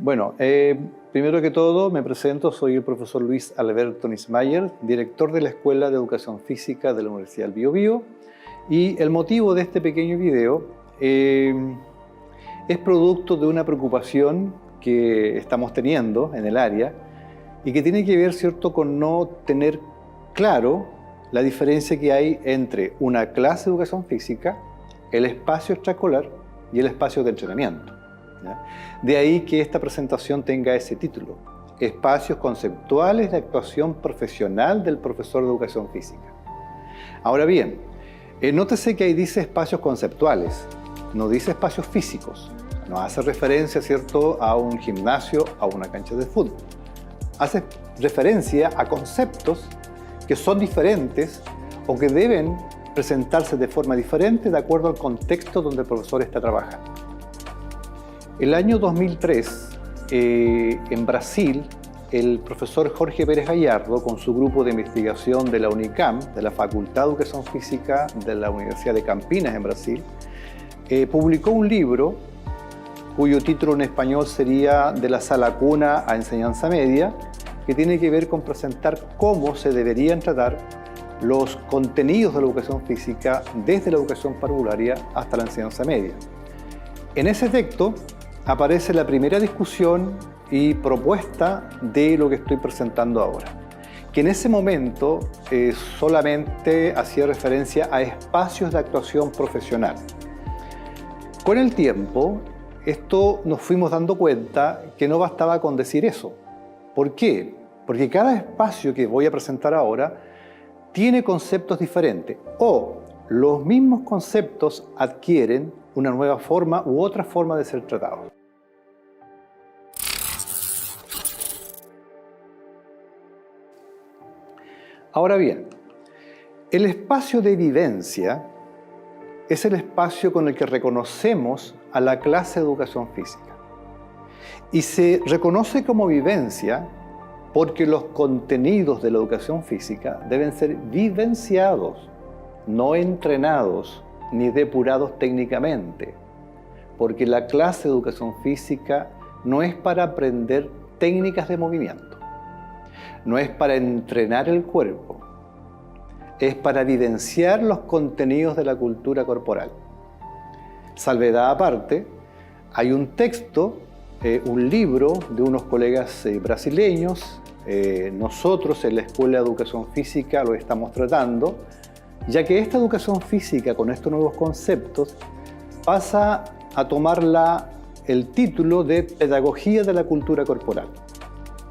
Bueno, primero que todo me presento, soy el profesor Luis Alberto Nismayer, director de la Escuela de Educación Física de la Universidad del Biobío, y el motivo de este pequeño video es producto de una preocupación que estamos teniendo en el área y que tiene que ver, ¿cierto?, con no tener claro la diferencia que hay entre una clase de educación física, el espacio extraescolar y el espacio de entrenamiento. ¿Ya? De ahí que esta presentación tenga ese título, Espacios conceptuales de actuación profesional del profesor de educación física. Ahora bien, nótese que ahí dice espacios conceptuales, no dice espacios físicos. No hace referencia, ¿cierto?, a un gimnasio, a una cancha de fútbol. Hace referencia a conceptos que son diferentes o que deben presentarse de forma diferente de acuerdo al contexto donde el profesor está trabajando. El año 2003, en Brasil, el profesor Jorge Pérez Gallardo, con su grupo de investigación de la UNICAM, de la Facultad de Educación Física de la Universidad de Campinas en Brasil, publicó un libro cuyo título en español sería De la sala cuna a enseñanza media, que tiene que ver con presentar cómo se deberían tratar los contenidos de la educación física desde la educación parvularia hasta la enseñanza media. En ese texto aparece la primera discusión y propuesta de lo que estoy presentando ahora, que en ese momento solamente hacía referencia a espacios de actuación profesional. Con el tiempo, nos fuimos dando cuenta que no bastaba con decir eso. ¿Por qué? Porque cada espacio que voy a presentar ahora tiene conceptos diferentes o los mismos conceptos adquieren una nueva forma u otra forma de ser tratados. Ahora bien, el espacio de vivencia es el espacio con el que reconocemos a la clase de educación física. Y se reconoce como vivencia porque los contenidos de la educación física deben ser vivenciados, no entrenados ni depurados técnicamente. Porque la clase de educación física no es para aprender técnicas de movimiento, no es para entrenar el cuerpo, es para vivenciar los contenidos de la cultura corporal. Salvedad aparte, hay un texto, un libro de unos colegas brasileños, nosotros en la Escuela de Educación Física lo estamos tratando, ya que esta educación física con estos nuevos conceptos pasa a tomar el título de Pedagogía de la Cultura Corporal.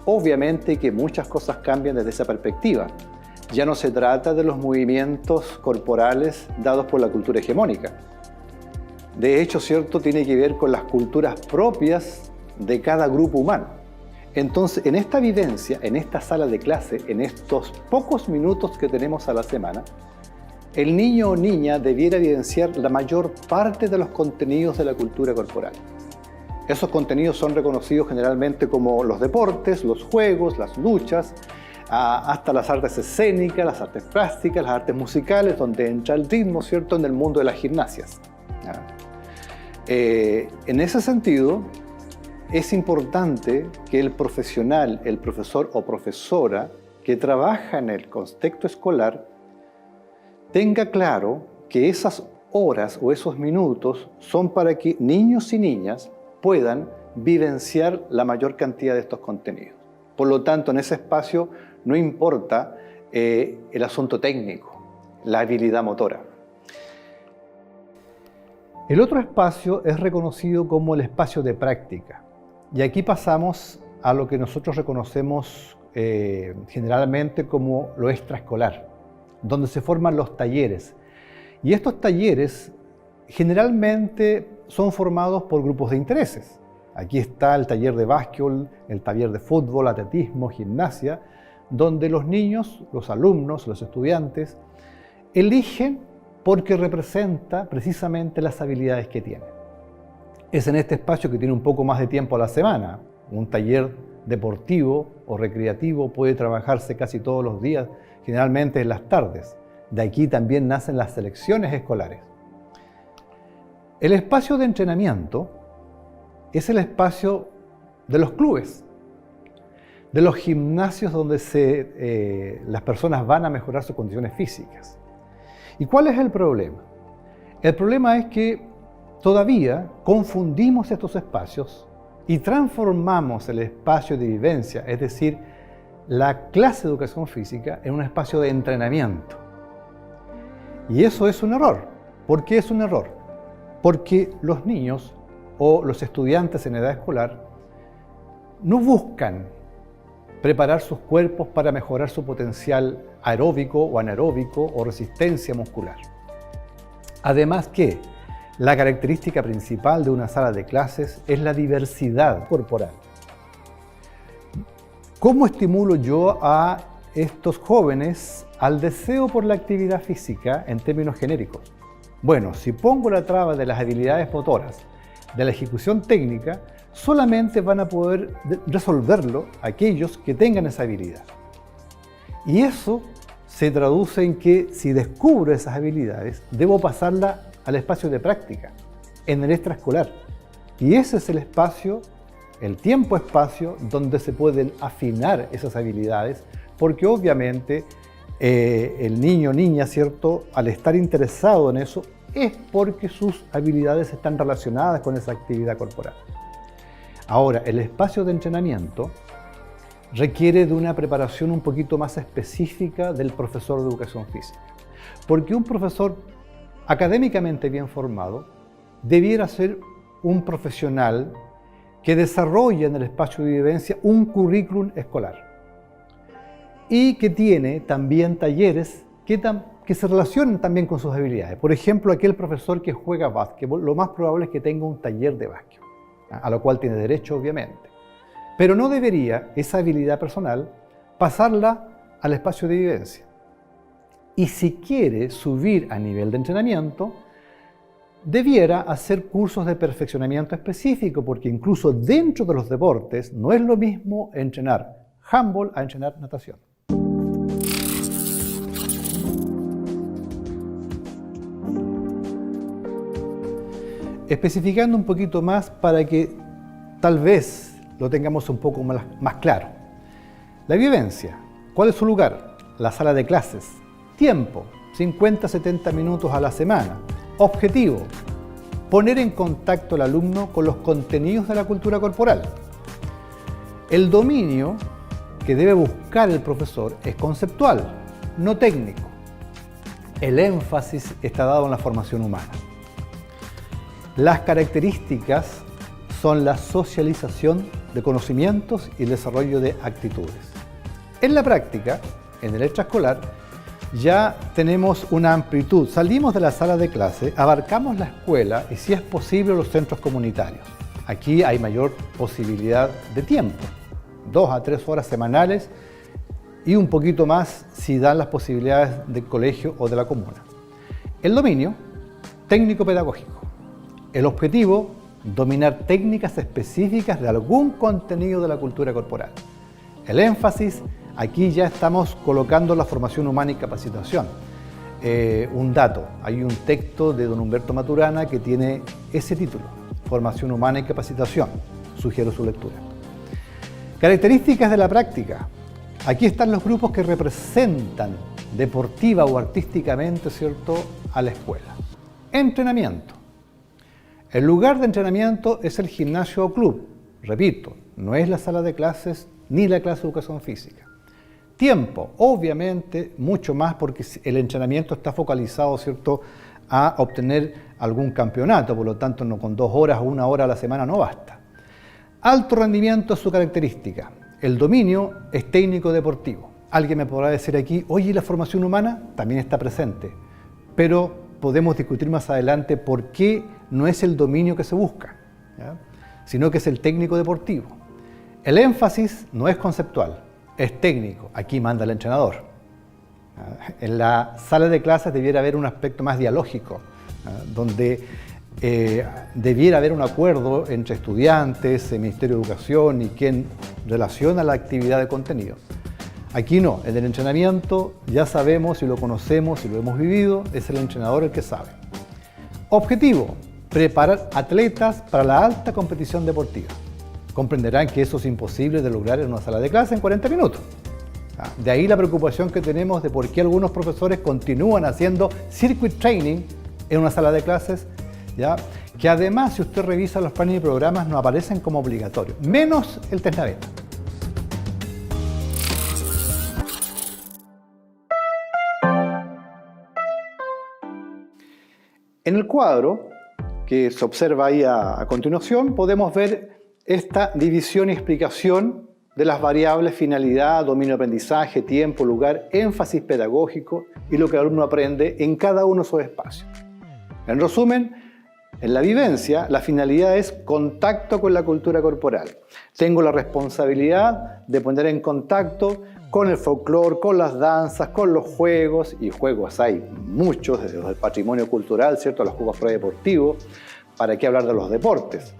Obviamente que muchas cosas cambian desde esa perspectiva. Ya no se trata de los movimientos corporales dados por la cultura hegemónica. De hecho, ¿cierto?, tiene que ver con las culturas propias de cada grupo humano. Entonces, en esta vivencia, en esta sala de clase, en estos pocos minutos que tenemos a la semana, el niño o niña debiera evidenciar la mayor parte de los contenidos de la cultura corporal. Esos contenidos son reconocidos generalmente como los deportes, los juegos, las luchas, hasta las artes escénicas, las artes plásticas, las artes musicales, donde entra el ritmo, ¿cierto?, en el mundo de las gimnasias. En ese sentido, es importante que el profesional, el profesor o profesora que trabaja en el contexto escolar tenga claro que esas horas o esos minutos son para que niños y niñas puedan vivenciar la mayor cantidad de estos contenidos. Por lo tanto, en ese espacio no importa el asunto técnico, la habilidad motora. El otro espacio es reconocido como el espacio de práctica. Y aquí pasamos a lo que nosotros reconocemos generalmente como lo extraescolar, donde se forman los talleres. Y estos talleres generalmente son formados por grupos de intereses. Aquí está el taller de básquetbol, el taller de fútbol, atletismo, gimnasia, donde los niños, los alumnos, los estudiantes, eligen porque representa precisamente las habilidades que tienen. Es en este espacio que tiene un poco más de tiempo a la semana. Un taller deportivo o recreativo puede trabajarse casi todos los días, generalmente en las tardes. De aquí también nacen las selecciones escolares. El espacio de entrenamiento es el espacio de los clubes, de los gimnasios donde las personas van a mejorar sus condiciones físicas. ¿Y cuál es el problema? El problema es que todavía confundimos estos espacios y transformamos el espacio de vivencia, es decir, la clase de educación física, en un espacio de entrenamiento. Y eso es un error. ¿Por qué es un error? Porque los niños o los estudiantes en edad escolar no buscan preparar sus cuerpos para mejorar su potencial aeróbico o anaeróbico o resistencia muscular. Además que la característica principal de una sala de clases es la diversidad corporal. ¿Cómo estimulo yo a estos jóvenes al deseo por la actividad física en términos genéricos? Bueno, si pongo la traba de las habilidades motoras, de la ejecución técnica, solamente van a poder resolverlo aquellos que tengan esa habilidad. Y eso se traduce en que si descubro esas habilidades, debo pasarla al espacio de práctica, en el extraescolar. Y ese es el espacio, el tiempo-espacio, donde se pueden afinar esas habilidades, porque obviamente el niño o niña, ¿cierto?, al estar interesado en eso, es porque sus habilidades están relacionadas con esa actividad corporal. Ahora, el espacio de entrenamiento requiere de una preparación un poquito más específica del profesor de educación física. Porque un profesor académicamente bien formado debiera ser un profesional que desarrolle en el espacio de vivencia un currículum escolar y que tiene también talleres que se relacionen también con sus habilidades. Por ejemplo, aquel profesor que juega básquetbol, lo más probable es que tenga un taller de básquetbol, a lo cual tiene derecho, obviamente. Pero no debería esa habilidad personal pasarla al espacio de vivencia. Y si quiere subir a nivel de entrenamiento, debiera hacer cursos de perfeccionamiento específico, porque incluso dentro de los deportes no es lo mismo entrenar handball a entrenar natación. Especificando un poquito más para que tal vez lo tengamos un poco más claro. La vivencia, ¿cuál es su lugar? La sala de clases. Tiempo, 50-70 minutos a la semana. Objetivo, poner en contacto al alumno con los contenidos de la cultura corporal. El dominio que debe buscar el profesor es conceptual, no técnico. El énfasis está dado en la formación humana. Las características son la socialización de conocimientos y el desarrollo de actitudes. En la práctica, en el extraescolar, ya tenemos una amplitud. Salimos de la sala de clase, abarcamos la escuela y, si es posible, los centros comunitarios. Aquí hay mayor posibilidad de tiempo, 2 a 3 horas semanales y un poquito más si dan las posibilidades del colegio o de la comuna. El dominio técnico-pedagógico. El objetivo, dominar técnicas específicas de algún contenido de la cultura corporal. El énfasis, aquí ya estamos colocando la formación humana y capacitación. Un dato, hay un texto de don Humberto Maturana que tiene ese título, Formación humana y capacitación. Sugiero su lectura. Características de la práctica. Aquí están los grupos que representan deportiva o artísticamente, ¿cierto?, a la escuela. Entrenamiento. El lugar de entrenamiento es el gimnasio o club. Repito, no es la sala de clases ni la clase de educación física. Tiempo, obviamente, mucho más porque el entrenamiento está focalizado, ¿cierto?, a obtener algún campeonato, por lo tanto, no con 2 horas o 1 hora a la semana no basta. Alto rendimiento es su característica. El dominio es técnico-deportivo. Alguien me podrá decir aquí, oye, ¿la formación humana? También está presente, pero podemos discutir más adelante por qué no es el dominio que se busca, ¿ya?, sino que es el técnico deportivo. El énfasis no es conceptual, es técnico. Aquí manda el entrenador. En la sala de clases debiera haber un aspecto más dialógico, donde debiera haber un acuerdo entre estudiantes, el Ministerio de Educación y quien relaciona la actividad de contenido. Aquí no, en el entrenamiento ya sabemos y lo conocemos y lo hemos vivido, es el entrenador el que sabe. Objetivo, preparar atletas para la alta competición deportiva. comprenderán que eso es imposible de lograr en una sala de clase en 40 minutos. De ahí la preocupación que tenemos de por qué algunos profesores continúan haciendo circuit training en una sala de clases, ¿ya? Que además, si usted revisa los planes y programas, no aparecen como obligatorios, menos el test naveta. En el cuadro que se observa ahí a continuación, podemos ver esta división y explicación de las variables finalidad, dominio de aprendizaje, tiempo, lugar, énfasis pedagógico y lo que el alumno aprende en cada uno de esos espacios. En resumen, en la vivencia, la finalidad es contacto con la cultura corporal. Tengo la responsabilidad de poner en contacto con el folclore, con las danzas, con los juegos, y juegos hay muchos, desde el patrimonio cultural, ¿cierto?, a los juegos predeportivos. ¿Para qué hablar de los deportes?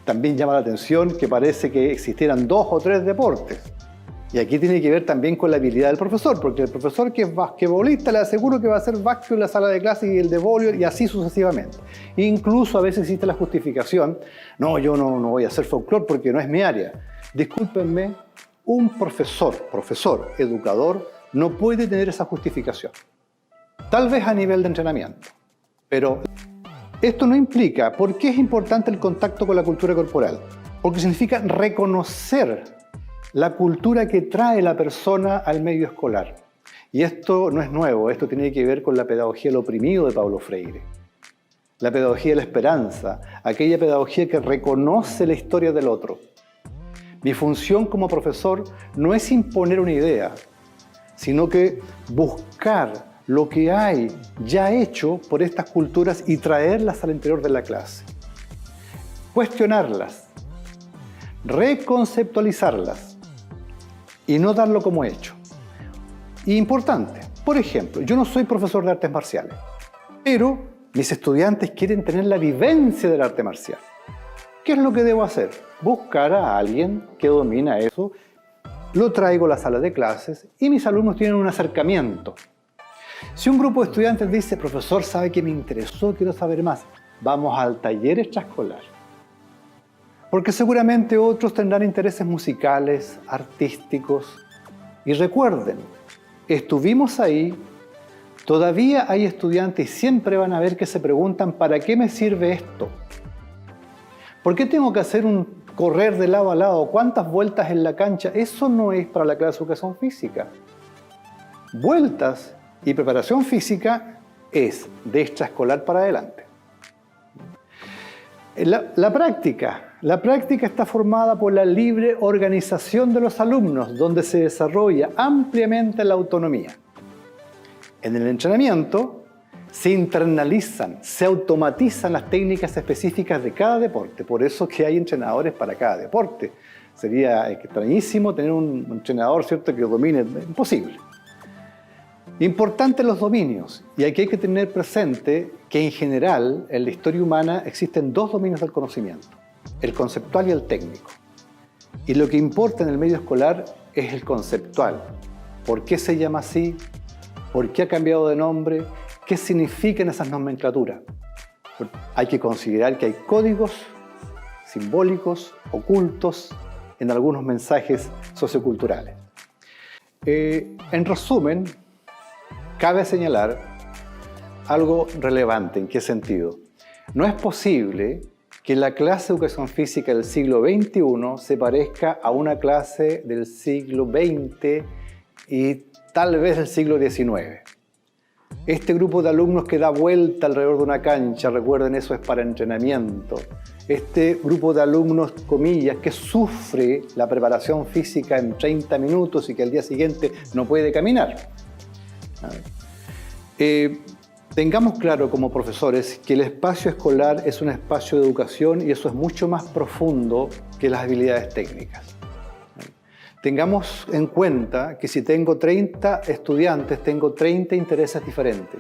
También llama la atención que parece que existieran 2 o 3 deportes. Y aquí tiene que ver también con la habilidad del profesor, porque el profesor que es basquetbolista le aseguro que va a hacer básquet en la sala de clase y el de vóley y así sucesivamente. Incluso a veces existe la justificación, no, yo no voy a hacer folclore porque no es mi área. Discúlpenme, un profesor, educador, no puede tener esa justificación. Tal vez a nivel de entrenamiento, pero esto no implica, ¿por qué es importante el contacto con la cultura corporal? Porque significa reconocer la cultura que trae la persona al medio escolar. Y esto no es nuevo, esto tiene que ver con la pedagogía del oprimido de Paulo Freire. La pedagogía de la esperanza, aquella pedagogía que reconoce la historia del otro. Mi función como profesor no es imponer una idea, sino que buscar lo que hay ya hecho por estas culturas y traerlas al interior de la clase. Cuestionarlas, reconceptualizarlas y no darlo como hecho. Importante, por ejemplo, yo no soy profesor de artes marciales, pero mis estudiantes quieren tener la vivencia del arte marcial. ¿Qué es lo que debo hacer? Buscar a alguien que domina eso, lo traigo a la sala de clases y mis alumnos tienen un acercamiento. Si un grupo de estudiantes dice, profesor, ¿sabe que me interesó? Quiero saber más. Vamos al taller extraescolar. Porque seguramente otros tendrán intereses musicales, artísticos. Y recuerden, estuvimos ahí, todavía hay estudiantes y siempre van a ver que se preguntan, ¿para qué me sirve esto? ¿Por qué tengo que hacer un correr de lado a lado? ¿Cuántas vueltas en la cancha? Eso no es para la clase de educación física. Vueltas y preparación física es de extraescolar para adelante. La práctica está formada por la libre organización de los alumnos, donde se desarrolla ampliamente la autonomía. En el entrenamiento se internalizan, se automatizan las técnicas específicas de cada deporte. Por eso que hay entrenadores para cada deporte. Sería extrañísimo tener un entrenador, ¿cierto?, que domine. Imposible. Importantes los dominios. Y aquí hay que tener presente que en general en la historia humana existen 2 dominios del conocimiento. El conceptual y el técnico. Y lo que importa en el medio escolar es el conceptual. ¿Por qué se llama así? ¿Por qué ha cambiado de nombre? ¿Qué significan esas nomenclaturas? Hay que considerar que hay códigos simbólicos, ocultos, en algunos mensajes socioculturales. En resumen, cabe señalar algo relevante. ¿En qué sentido? No es posible que la clase de educación física del siglo XXI se parezca a una clase del siglo XX y tal vez del siglo XIX. Este grupo de alumnos que da vuelta alrededor de una cancha, recuerden, eso es para entrenamiento. Este grupo de alumnos, comillas, que sufre la preparación física en 30 minutos y que al día siguiente no puede caminar. Tengamos claro como profesores que el espacio escolar es un espacio de educación y eso es mucho más profundo que las habilidades técnicas. Tengamos en cuenta que si tengo 30 estudiantes, tengo 30 intereses diferentes.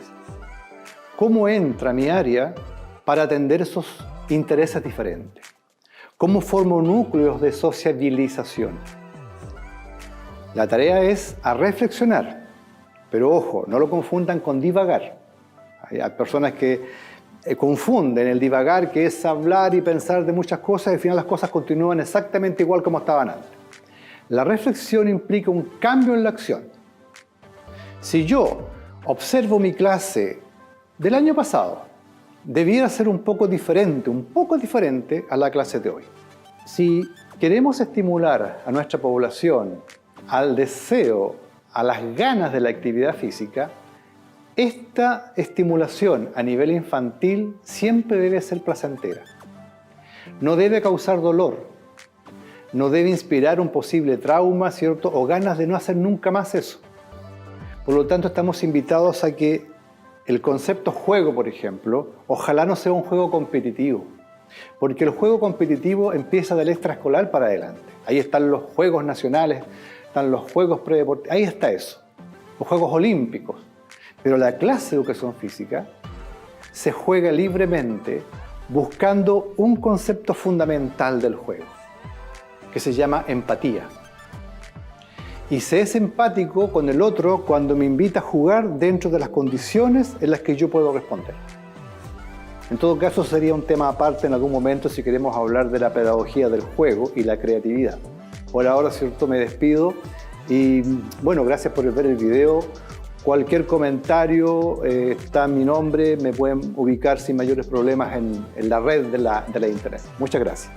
¿Cómo entra mi área para atender esos intereses diferentes? ¿Cómo formo núcleos de sociabilización? La tarea es a reflexionar, pero ojo, no lo confundan con divagar. Hay personas que confunden el divagar, que es hablar y pensar de muchas cosas, y al final las cosas continúan exactamente igual como estaban antes. La reflexión implica un cambio en la acción. Si yo observo mi clase del año pasado, debiera ser un poco diferente a la clase de hoy. Si queremos estimular a nuestra población al deseo, a las ganas de la actividad física, esta estimulación a nivel infantil siempre debe ser placentera. No debe causar dolor, no debe inspirar un posible trauma, ¿cierto? O ganas de no hacer nunca más eso. Por lo tanto, estamos invitados a que el concepto juego, por ejemplo, ojalá no sea un juego competitivo, porque el juego competitivo empieza del extraescolar para adelante. Ahí están los juegos nacionales, están los juegos predeportivos, ahí está eso, los juegos olímpicos. Pero la clase de educación física se juega libremente buscando un concepto fundamental del juego, que se llama empatía. Y se es empático con el otro cuando me invita a jugar dentro de las condiciones en las que yo puedo responder. En todo caso, sería un tema aparte en algún momento si queremos hablar de la pedagogía del juego y la creatividad. Por ahora, ¿cierto?, me despido y bueno, gracias por ver el video. Cualquier comentario, está mi nombre, me pueden ubicar sin mayores problemas en la red de la internet. Muchas gracias.